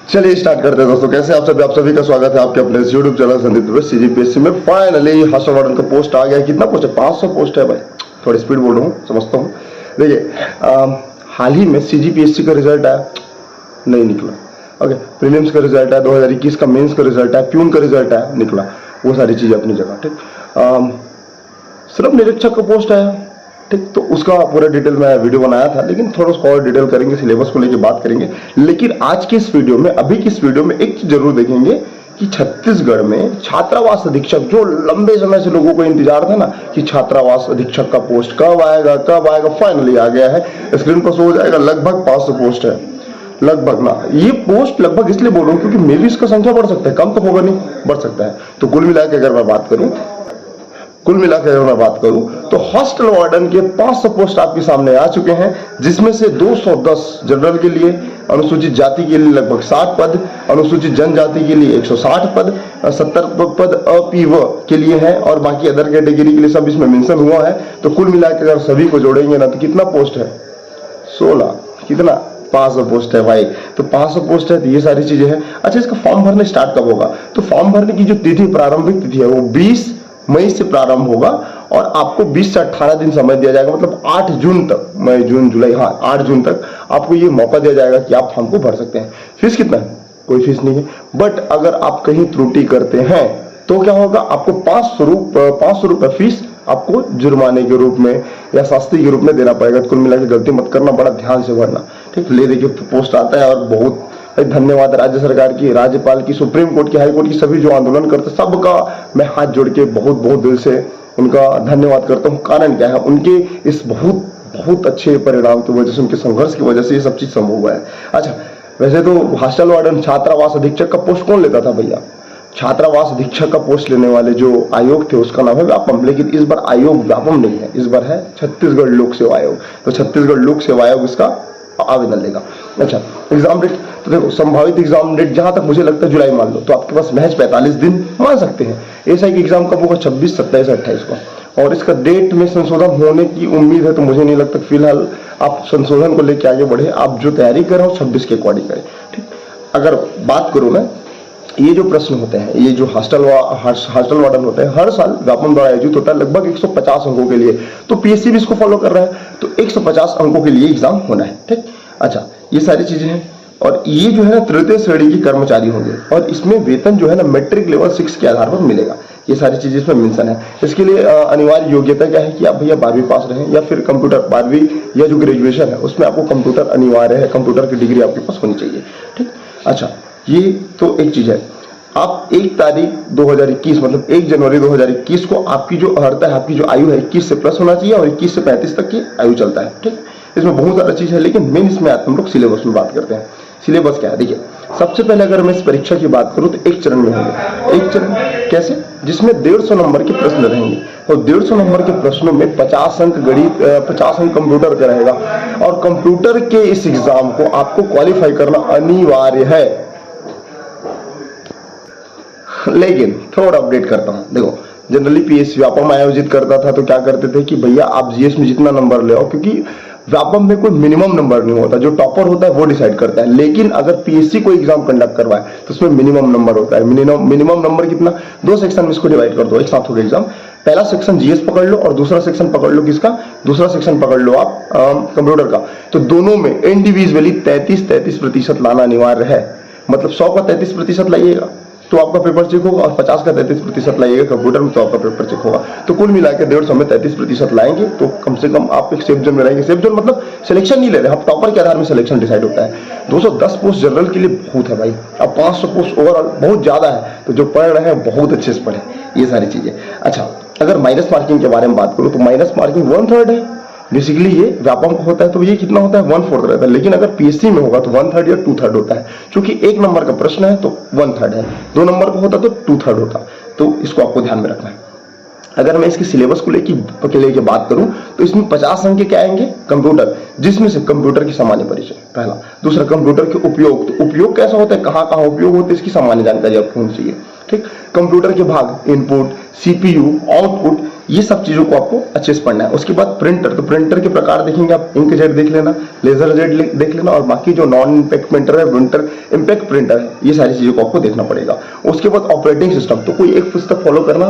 चलिए स्टार्ट करते हैं दोस्तों। कैसे आप सभी का स्वागत है आपके अपने YouTube चैनल संदीप सीजीपीएससी में। फाइनली हॉस्टल वार्डन का पोस्ट आ गया है। कितना पोस्ट है? 500 पोस्ट है भाई। थोड़ी स्पीड बोल रहा हूँ, समझता हूँ। देखिए हाल ही में सीजीपीएससी का रिजल्ट आया, नहीं निकला। ओके, प्रीलिम्स का रिजल्ट आया, 2021 का मेंस का रिजल्ट आया, प्यून का रिजल्ट आया, निकला। वो सारी चीजें अपनी जगह। ठीक, सिर्फ निरीक्षक का पोस्ट आया। ठीक, तो उसका पूरा डिटेल में वीडियो बनाया था, लेकिन थोड़ा सा और डिटेल करेंगे, सिलेबस को लेकर बात करेंगे। लेकिन आज के इस वीडियो में, अभी की इस वीडियो में एक चीज जरूर देखेंगे कि छत्तीसगढ़ में छात्रावास अधीक्षक, जो लंबे समय से लोगों को इंतजार था ना कि छात्रावास अधीक्षक का पोस्ट कब आएगा, फाइनली आ गया है। स्क्रीन पर शो हो जाएगा। लगभग 500 पोस्ट है। लगभग ना, ये पोस्ट लगभग इसलिए बोल रहा हूँ क्योंकि मे भी इसका संख्या बढ़ सकता है, कम तो होगा नहीं, बढ़ सकता है। तो कुल मिला के अगर मैं बात करूं तो हॉस्टल वार्डन के 500 पोस्ट आपके सामने आ चुके हैं, जिसमें से 210 जनरल के लिए, अनुसूचित जाति के लिए लगभग 60 पद, अनुसूचित जनजाति के लिए 160 पद, 70 पद अपीव के लिए है, और बाकी अदर कैटेगरी के लिए सब इसमें मेंशन हुआ है। तो कुल मिलाकर अगर सभी को जोड़ेंगे ना तो कितना पोस्ट है? 16। कितना? 500 पोस्ट है भाई। तो 500 पोस्ट है, तो ये सारी चीजें हैं। अच्छा, इसका फॉर्म भरना स्टार्ट कब होगा? तो फॉर्म भरने की जो तिथि, प्रारंभिक तिथि है, वो 20 मई से प्रारंभ होगा, और आपको 20 से 18 दिन समय दिया जाएगा। मतलब 8 जून तक, मई जून जुलाई, हाँ 8 जून तक आपको ये मौका दिया जाएगा कि आप फॉर्म को भर सकते हैं। फीस कितना है? कोई फीस नहीं है। बट अगर आप कहीं त्रुटि करते हैं तो क्या होगा? आपको 500 रुपए फीस आपको जुर्माने के रूप में या शास्ति के रूप में देना पड़ेगा। कुल मिला के गलती मत करना, बड़ा ध्यान से भरना। ठीक, ले देखिए पोस्ट आता है, और बहुत धन्यवाद राज्य सरकार की, राज्यपाल की, सुप्रीम कोर्ट की, हाई कोर्ट की, सभी जो आंदोलन करते, सबका मैं हाथ जोड़ के बहुत बहुत दिल से उनका धन्यवाद करता हूँ। कारण क्या है? उनके इस बहुत अच्छे परिणाम की वजह से, उनके संघर्ष की वजह से ये सब चीज संभव हुआ है। अच्छा, वैसे तो हॉस्टल वार्डन छात्रावास अधीक्षक का पोस्ट कौन लेता था भैया? छात्रावास अधीक्षक का पोस्ट लेने वाले जो आयोग थे उसका नाम है व्यापम, लेकिन इस बार आयोग व्यापम नहीं है, इस बार है छत्तीसगढ़ लोक सेवा आयोग। तो छत्तीसगढ़ लोक सेवा आयोग इसका आवेदन लेगा। अच्छा, एग्जाम डेट तो देखो, संभावित एग्जाम डेट जहां तक मुझे लगता है जुलाई मान लो, तो आपके पास महज 45 दिन मान सकते हैं। एसआई की एग्जाम कब होगा? 26, 27, 28 को, और इसका डेट में संशोधन होने की उम्मीद है। तो मुझे नहीं लगता फिलहाल आप संशोधन को लेकर आगे बढ़े। आप जो तैयारी कर रहे हो 26 के अकॉर्डिंग करें। ठीक, अगर बात करूं ना, ये जो प्रश्न होते हैं, ये जो हॉस्टल वार्डन होते हैं, हर साल व्यापम द्वारा आयोजित होता है, लगभग 150 अंकों के लिए। तो पीएससी भी इसको फॉलो कर रहा है, तो 150 अंकों के लिए एग्जाम होना है। ठीक, अच्छा, ये सारी चीजें हैं। और ये जो है ना तृतीय श्रेणी के कर्मचारी होंगे, और इसमें वेतन जो है ना मैट्रिक लेवल 6 के आधार पर मिलेगा। ये सारी चीजें इसमें मेंशन है। इसके लिए अनिवार्य योग्यता क्या है कि आप भैया 12वीं पास रहे, या फिर कंप्यूटर 12वीं या जो ग्रेजुएशन है उसमें आपको कंप्यूटर अनिवार्य है, कंप्यूटर की डिग्री आपके पास होनी चाहिए। ठीक, अच्छा, ये तो एक चीज है। आप 1 तारीख 2021 मतलब 1 जनवरी 2021 को आपकी जो अर्हता है, आपकी जो आयु है 21 से प्लस होना चाहिए, और 21 से 35 तक की आयु चलता है। ठीक, इसमें बहुत सारा चीज है, लेकिन मेन इसमें आते हम लोग सिलेबस में बात करते हैं। सिलेबस क्या है? देखिए, सबसे पहले अगर मैं इस परीक्षा की बात करूं तो एक चरण में होंगे। एक चरण कैसे? जिसमें 150 नंबर के प्रश्न रहेंगे, और 150 नंबर के प्रश्नों में 50 अंक गणित, 50 अंक कंप्यूटर का रहेगा, और कंप्यूटर के इस एग्जाम को आपको क्वालिफाई करना अनिवार्य है। लेकिन थोड़ा अपडेट करता हूं। देखो, जनरली पीएससी व्यापम आयोजित करता था तो क्या करते थे कि भैया आप जीएस में जितना नंबर ले आओ, क्योंकि व्यापम में कोई मिनिमम नंबर नहीं होता, जो टॉपर होता है वो डिसाइड करता है। लेकिन अगर पीएससी कोई एग्जाम कंडक्ट करवाए तो उसमें मिनिमम नंबर होता है। मिनिमम नंबर कितना? 2 सेक्शन में इसको डिवाइड कर दो, एक साथ होगा एग्जाम। पहला सेक्शन जीएस पकड़ लो, और दूसरा सेक्शन पकड़ लो किसका? दूसरा सेक्शन पकड़ लो आप कंप्यूटर का। तो दोनों में इंडिविजुअली 33% लाना अनिवार्य है। मतलब 100 का 33% लाइएगा तो आपका पेपर चेक होगा, और 50 का 33% लाइएगा कंप्यूटर में तो आपका पेपर चेक होगा। तो कुल मिलाकर 150 में 33% लाएंगे तो कम से कम आप एक सेफ जोन में रहेंगे। सेफ जोन मतलब सिलेक्शन नहीं ले रहे, आप टॉपर के आधार में सिलेक्शन डिसाइड होता है। 210 पोस्ट जनरल के लिए बहुत है भाई। अब 500 पोस्ट ओवरऑल बहुत ज्यादा है, तो जो पढ़ रहे हैं बहुत अच्छे से पढ़े, ये सारी चीजें। अच्छा, अगर माइनस मार्किंग के बारे में बात करूं तो माइनस मार्किंग 1/3 है। बेसिकली ये व्यापम को होता है, तो ये कितना होता है? 1/4 रहता है। लेकिन अगर पीएससी में होगा तो 1/3 या 2/3 होता है। क्योंकि 1 नंबर का प्रश्न है तो 1/3 है, 2 नंबर का होता तो 2/3 होता। तो इसको आपको ध्यान में रखना है। अगर मैं इसके सिलेबस को लेके बात करूं तो इसमें 50 अंक के आएंगे कंप्यूटर, जिसमें से कंप्यूटर की सामान्य परिचय पहला। दूसरा, कंप्यूटर के उपयोग। तो उपयोग कैसा होता है, कहाँ कहाँ उपयोग होते हैं, इसकी सामान्य जानकारी आपको होनी चाहिए। ठीक, कंप्यूटर के भाग, इनपुट, सीपीयू, आउटपुट, ये सब चीजों को आपको अच्छे से पढ़ना है। उसके बाद प्रिंटर, तो प्रिंटर के प्रकार देखेंगे आप, इंकजेट देख लेना, लेजर जेट देख लेना, और बाकी जो नॉन इम्पैक्ट प्रिंटर है, प्रिंटर इम्पैक्ट प्रिंटर है, ये सारी चीजों को आपको देखना पड़ेगा। उसके बाद ऑपरेटिंग सिस्टम, तो कोई एक पुस्तक फॉलो करना,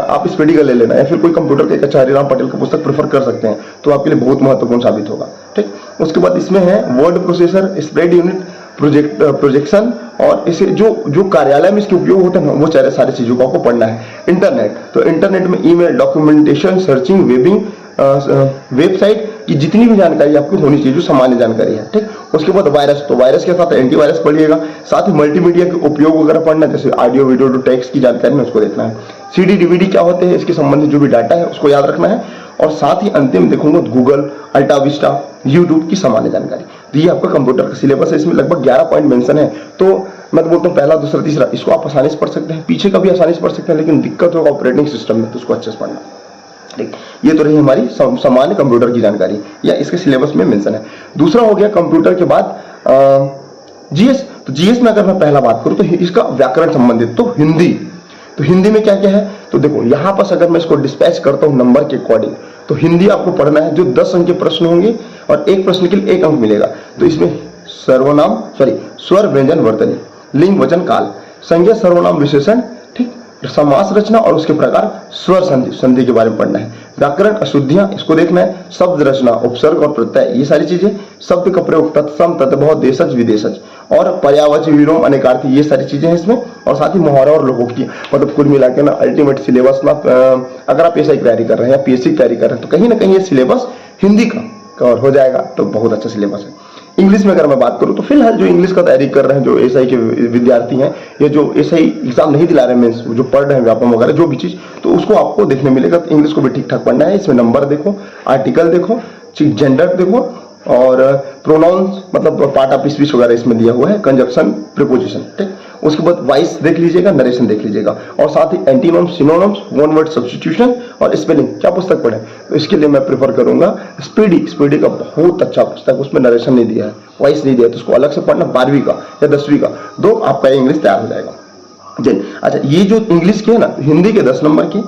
आप स्पीडी का ले लेना, या फिर कोई कंप्यूटर के अच्छा हरिराम पटेल का पुस्तक प्रेफर कर सकते हैं, तो आपके लिए बहुत महत्वपूर्ण साबित होगा। ठीक, उसके बाद इसमें है word processor, spread unit, projection, और इसे जो कार्यालय में इसके उपयोग होते हैं वो सारी चीजों को आपको पढ़ना है। इंटरनेट, तो इंटरनेट में email, documentation, searching, webbing, website की जितनी भी जानकारी आपको होनी चाहिए, जो सामान्य जानकारी है। ठीक, उसके बाद वायरस, तो वायरस के साथ एंटीवायरस पढ़िएगा, साथ ही मल्टीमीडिया के उपयोग वगैरह पढ़ना, जैसे ऑडियो, वीडियो, टेक्स्ट की जानकारी में उसको देखना है। सीडी, डीवीडी क्या होते हैं, इसके संबंधित जो भी डाटा है उसको याद रखना है, और साथ ही अंतिम देखूंगा गूगल, अल्टाविस्टा, यूट्यूब की सामान्य जानकारी। तो ये आपका कंप्यूटर का सिलेबस है, इसमें लगभग 11 पॉइंट मेंशन है। तो मैं तो बोलता हूँ पहला, दूसरा, तीसरा इसको आप आसानी से पढ़ सकते हैं, पीछे का भी आसानी से पढ़ सकते हैं, लेकिन दिक्कत होगा ऑपरेटिंग सिस्टम में, तो उसको अच्छे से पढ़ना। ठीक, ये तो रही हमारी सामान्य कंप्यूटर की जानकारी, या इसके सिलेबस में मेंशन है। दूसरा हो गया कंप्यूटर के बाद जीएस, तो जीएस में अगर मैं पहला बात करूं तो इसका व्याकरण संबंधित, तो हिंदी, तो हिंदी में क्या क्या है, तो देखो यहां पर अगर मैं इसको डिस्पैच करता हूं नंबर के अकॉर्डिंग, तो हिंदी आपको पढ़ना है जो 10 अंक के प्रश्न होंगे, और एक प्रश्न के लिए 1 अंक मिलेगा। तो इसमें स्वर, व्यंजन, वर्तनी, लिंग, वचन, काल, संज्ञा, सर्वनाम, विशेषण, ठीक, समास रचना और उसके प्रकार, स्वर संधि के बारे में पढ़ना है। व्याकरण, अशुद्धियां, इसको देखना है, शब्द रचना, उपसर्ग और प्रत्यय, ये सारी चीजें, शब्द का प्रयोग, तत्सम, तत्भव, देशज, विदेशज, और पर्यायवाची, विलोम, अनेकार्थी, ये सारी चीजें हैं इसमें, और साथ ही मुहावरा और लोकोक्ति। मतलब कुल मिला के ना अल्टीमेट सिलेबस ना, अगर आप एसआई की तैयारी कर रहे हैं या पीएससी की तैयारी कर रहे हैं, तो कहीं ना कहीं ये सिलेबस हिंदी का कवर हो जाएगा, तो बहुत अच्छा सिलेबस है। इंग्लिश में अगर मैं बात करूं तो फिलहाल जो इंग्लिश का तैयारी कर रहे हैं, जो एसआई के विद्यार्थी हैं, या जो एसआई एग्जाम नहीं दिला रहे हैं, मींस जो पढ़ रहे हैं व्यापम वगैरह जो भी चीज, तो उसको आपको देखने मिलेगा। तो इंग्लिश को भी ठीक ठाक पढ़ना है। इसमें नंबर देखो, आर्टिकल देखो, जेंडर देखो, और प्रोनाउंस, मतलब पार्ट ऑफ स्पीच वगैरह इसमें दिया हुआ है, कंजक्शन, प्रीपोजिशन। ठीक, उसके बाद वॉइस देख लीजिएगा, नरेशन देख लीजिएगा, और साथ ही एंटीनोम्स, सिनोनिम्स, वन वर्ड सब्स्टिट्यूशन और स्पेलिंग। क्या पुस्तक पढ़े, तो इसके लिए मैं प्रेफर करूंगा स्पीडी का बहुत अच्छा पुस्तक, उसमें नरेशन नहीं दिया है, वॉइस नहीं दिया, तो उसको अलग से पढ़ना, 12वीं का या 10वीं का, दो आपका इंग्लिश तैयार हो जाएगा। जी अच्छा, ये जो इंग्लिश के है ना, हिंदी के 10 नंबर के,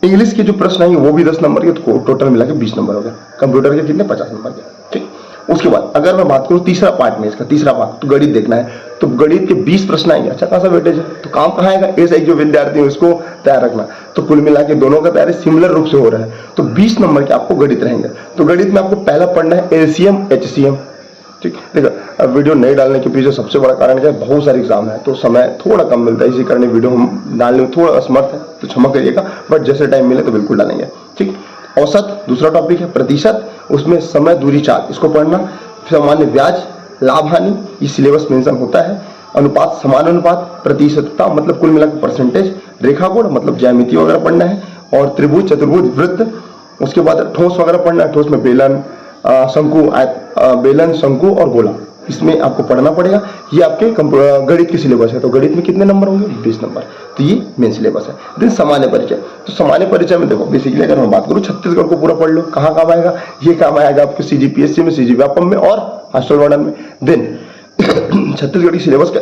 इंग्लिश के जो प्रश्न आएंगे वो भी 10 नंबर के, तो टोटल मिला के 20 नंबर हो गया। कंप्यूटर के कितने, 50 नंबर के। ठीक, उसके बाद अगर मैं बात करूं तीसरा पार्ट में, इसका तीसरा पार्ट, तो गणित देखना है, तो गणित के 20 प्रश्न आएंगे, अच्छा खासा वेटेज है। तो काम कहाँ आएगा, एसआई जो विद्यार्थी है उसको तैयार रखना। तो कुल मिला के दोनों का तैयारी सिमिलर रूप से हो रहा है, तो 20 नंबर के आपको गणित रहेंगे। तो गणित में आपको पहला पढ़ना है एलसीएम, एचसीएम। ठीक, देखो अब वीडियो नहीं डालने के पीछे सबसे बड़ा कारण क्या है, बहुत सारे एग्जाम है, तो समय थोड़ा कम मिलता है, इसी कारण वीडियो हम डालने में थोड़ा असमर्थ है, तो क्षमा करिएगा, बट जैसे टाइम मिले तो बिल्कुल डालेंगे। ठीक, औसत दूसरा टॉपिक है, प्रतिशत, उसमें समय, दूरी, चाल, इसको पढ़ना, सामान्य ब्याज, लाभ हानि, ये सिलेबस मेंशन होता है। अनुपात, समानुपात, प्रतिशतता, मतलब कुल मिलाकर परसेंटेज, रेखागुण, मतलब ज्यामिति वगैरह पढ़ना है, और त्रिभुज, चतुर्भुज, वृत्त, उसके बाद ठोस वगैरह पढ़ना है, ठोस में बेलन, शंकु, बेलन, शंकु और गोला, इसमें आपको पढ़ना पड़ेगा। ये आपके गणित की सिलेबस है। तो गणित में कितने नंबर होंगे, 20 नंबर, तो ये मेन सिलेबस है। देन सामान्य परिचय, तो सामान्य परिचय में देखो बेसिकली अगर मैं बात करूं, छत्तीसगढ़ को पूरा पढ़ लो, कहाँ काम आएगा, ये काम आएगा आपके सीजीपीएससी में, सीजी व्यापम में और हॉस्टल वार्डन में। देन छत्तीसगढ़ की सिलेबस का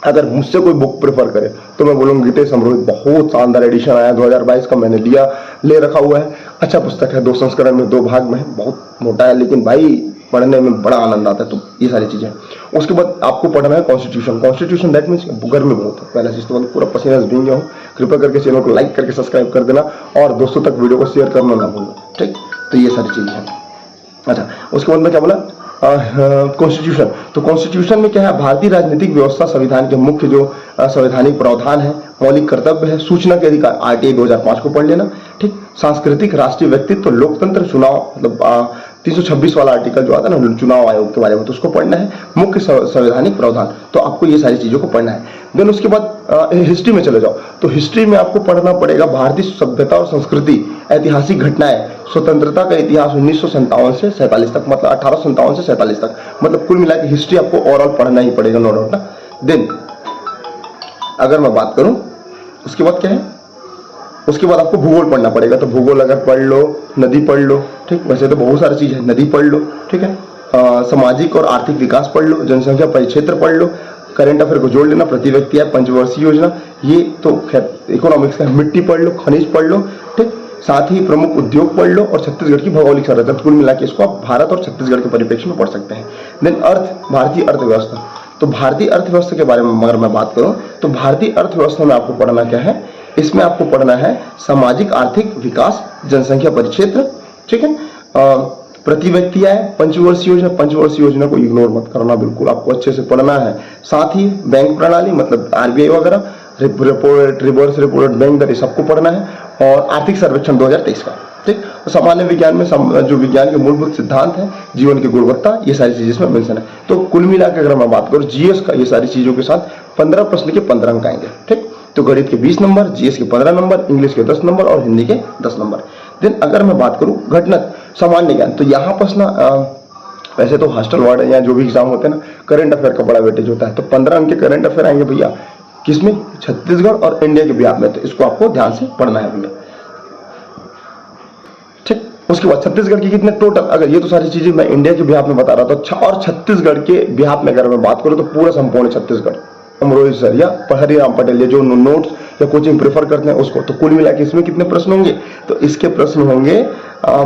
अगर मुझसे कोई बुक प्रेफर करे तो मैं बोलूंगा गीतेश अमृत, बहुत शानदार एडिशन आया 2022 का, मैंने ले रखा हुआ है। अच्छा पुस्तक है, 2 संस्करण में, 2 भाग में है, बहुत मोटा है, लेकिन भाई पढ़ने में बड़ा आनंद आता है। तो ये सारी चीजें। उसके बाद आपको पढ़ना है कॉन्स्टिट्यूशन, दैट मीन्स गर्मी बहुत है, पहले से तो पूरा पसीना से भीग गया हूँ। कृपया करके चैनल को लाइक करके सब्सक्राइब कर देना, और दोस्तों तक वीडियो को शेयर करना ना भूलना। ठीक, तो ये सारी चीजें हैं। अच्छा, उसके बाद में क्या बोला, कॉन्स्टिट्यूशन, तो कॉन्स्टिट्यूशन में क्या है, भारतीय राजनीतिक व्यवस्था, संविधान के मुख्य जो संवैधानिक प्रावधान है, मौलिक कर्तव्य है, सूचना के अधिकार, आरटीआई 2005 को पढ़ लेना। ठीक, सांस्कृतिक, राष्ट्रीय व्यक्तित्व, लोकतंत्र, चुनाव, मतलब 326 वाला आर्टिकल जो आता है ना चुनाव आयोग के बारे में, तो उसको पढ़ना है। मुख्य संवैधानिक प्रावधान, तो आपको ये सारी चीजों को पढ़ना है। देन उसके बाद हिस्ट्री में चले जाओ, तो हिस्ट्री में आपको पढ़ना पड़ेगा भारतीय सभ्यता और संस्कृति, ऐतिहासिक घटनाएं, स्वतंत्रता का इतिहास 1957 से 47 तक, मतलब 1857 से 47 तक, मतलब कुल मिला के हिस्ट्री आपको ओवरऑल पढ़ना ही पड़ेगा, नो डाउट ना। देन अगर मैं बात करूं उसके बाद क्या है, उसके बाद आपको भूगोल पढ़ना पड़ेगा। तो भूगोल अगर पढ़ लो, नदी पढ़ लो, ठीक, वैसे तो बहुत सारी चीज है, नदी पढ़ लो, ठीक है, सामाजिक और आर्थिक विकास पढ़ लो, जनसंख्या परिक्षेत्र पढ़ लो, करंट अफेयर को जोड़ लेना, प्रति व्यक्ति है, पंचवर्षीय योजना, ये तो खैर इकोनॉमिक्स का, मिट्टी पढ़ लो, खनिज पढ़ लो, ठीक, साथ ही प्रमुख उद्योग पढ़ लो और छत्तीसगढ़ की भौगोलिक संरचना। कुल मिला के इसको आप भारत और छत्तीसगढ़ के परिप्रेक्ष्य में पढ़ सकते हैं। देन अर्थ, भारतीय अर्थव्यवस्था। तो भारतीय अर्थव्यवस्था के बारे में अगर मैं बात करूं तो भारतीय अर्थव्यवस्था में आपको पढ़ना क्या है, इसमें आपको पढ़ना है सामाजिक आर्थिक विकास, जनसंख्या परिक्षेत्र, ठीक है, प्रति व्यक्ति आय, पंचवर्षीय योजना। पंचवर्षीय योजना को इग्नोर मत करना, बिल्कुल आपको अच्छे से पढ़ना है। साथ ही बैंक प्रणाली मतलब आरबीआई वगैरह, repo rate, reverse repo rate, bank दर, सबको पढ़ना है। और आर्थिक सर्वेक्षण 2023 का, ठीक। सामान्य विज्ञान में जो विज्ञान के मूलभूत सिद्धांत हैं, जीवन की गुणवत्ता, ये सारी चीजें इसमें मेंशन है। तो कुल मिलाकर अगर मैं बात करूं जीएस का, ये सारी चीजों के साथ 15 प्रश्न के 15 अंक आएंगे, ठीक। तो गणित के 20 नंबर, जीएस के 15 नंबर, इंग्लिश के 10 नंबर और हिंदी के 10 नंबर। देन अगर मैं बात करूं घटना सामान्य ज्ञान, तो यहाँ पर ना वैसे तो हॉस्टल वार्डन या जो भी एग्जाम होते हैं ना, करंट अफेयर का बड़ा वेटेज होता है। तो 15 अंक के करंट अफेयर आएंगे भैया, किसमें, छत्तीसगढ़ और इंडिया के बिहार में। तो इसको आपको ध्यान से पढ़ना है भैया, ठीक। उसके बाद छत्तीसगढ़ के कितने टोटल, अगर ये तो सारी चीजें मैं इंडिया के बिहार में बता रहा था, और छत्तीसगढ़ के बिहार में अगर मैं बात करूं तो पूरा संपूर्ण छत्तीसगढ़, रोहित सर या हरिराम पटेल, ये जो नोट्स या कोचिंग प्रेफर करते हैं उसको। तो कुल मिला के इसमें कितने प्रश्न होंगे, तो इसके प्रश्न होंगे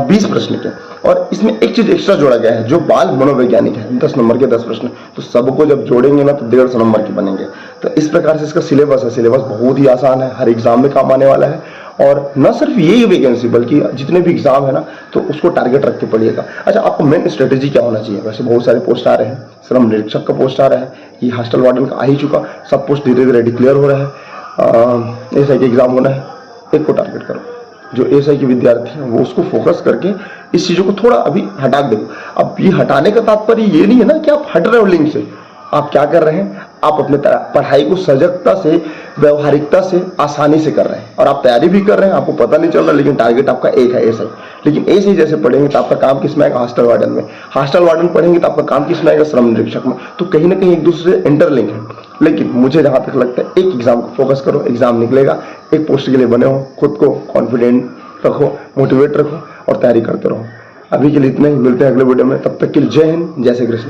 20 प्रश्न के। और इसमें एक चीज एक्स्ट्रा जोड़ा गया है जो बाल मनोवैज्ञानिक है, 10 नंबर के 10 प्रश्न। तो सबको जब जोड़ेंगे ना तो 150 नंबर के बनेंगे। तो इस प्रकार से इसका सिलेबस है, सिलेबस बहुत ही आसान है, हर एग्जाम में काम आने वाला है। और न सिर्फ यही वैकेंसी बल्कि जितने भी एग्जाम है ना, तो उसको टारगेट रख के पढ़िएगा। अच्छा, आपको मेन स्ट्रेटेजी क्या होना चाहिए, वैसे बहुत सारे पोस्ट आ रहे हैं, श्रम निरीक्षक का पोस्ट आ रहा है, ये हॉस्टल वार्डन का आ ही चुका, सब पोस्ट धीरे धीरे डिक्लेयर हो रहा है। एसआई के एग्जाम होना है, एक को टारगेट करो, जो एसआई के विद्यार्थी हैं वो उसको फोकस करके इस चीजों को थोड़ा अभी हटा दो। अब ये हटाने का तात्पर्य ये नहीं है ना कि आप हट रहे हो लिंक से, आप क्या कर रहे हैं, आप अपने पढ़ाई को सजगता से, व्यवहारिकता से, आसानी से कर रहे हैं। और आप तैयारी भी कर रहे हैं, आपको पता नहीं चल रहा, लेकिन टारगेट आपका एक है एसआई। लेकिन एसआई जैसे पढ़ेंगे तो आपका काम किस में आएगा, हॉस्टल वार्डन में। हॉस्टल वार्डन पढ़ेंगे तो आपका काम किस में आएगा, श्रम निरीक्षक में। तो कहीं ना कहीं एक दूसरे से इंटरलिंक है। लेकिन मुझे जहां तक लगता है एक एग्जाम को फोकस करो, एग्जाम निकलेगा, एक पोस्ट के लिए बने हो, खुद को कॉन्फिडेंट रखो, मोटिवेट रखो और तैयारी करते रहो। अभी के लिए इतना ही, मिलते हैं अगले वीडियो में, तब तक के लिए जय हिंद, जय श्री कृष्ण।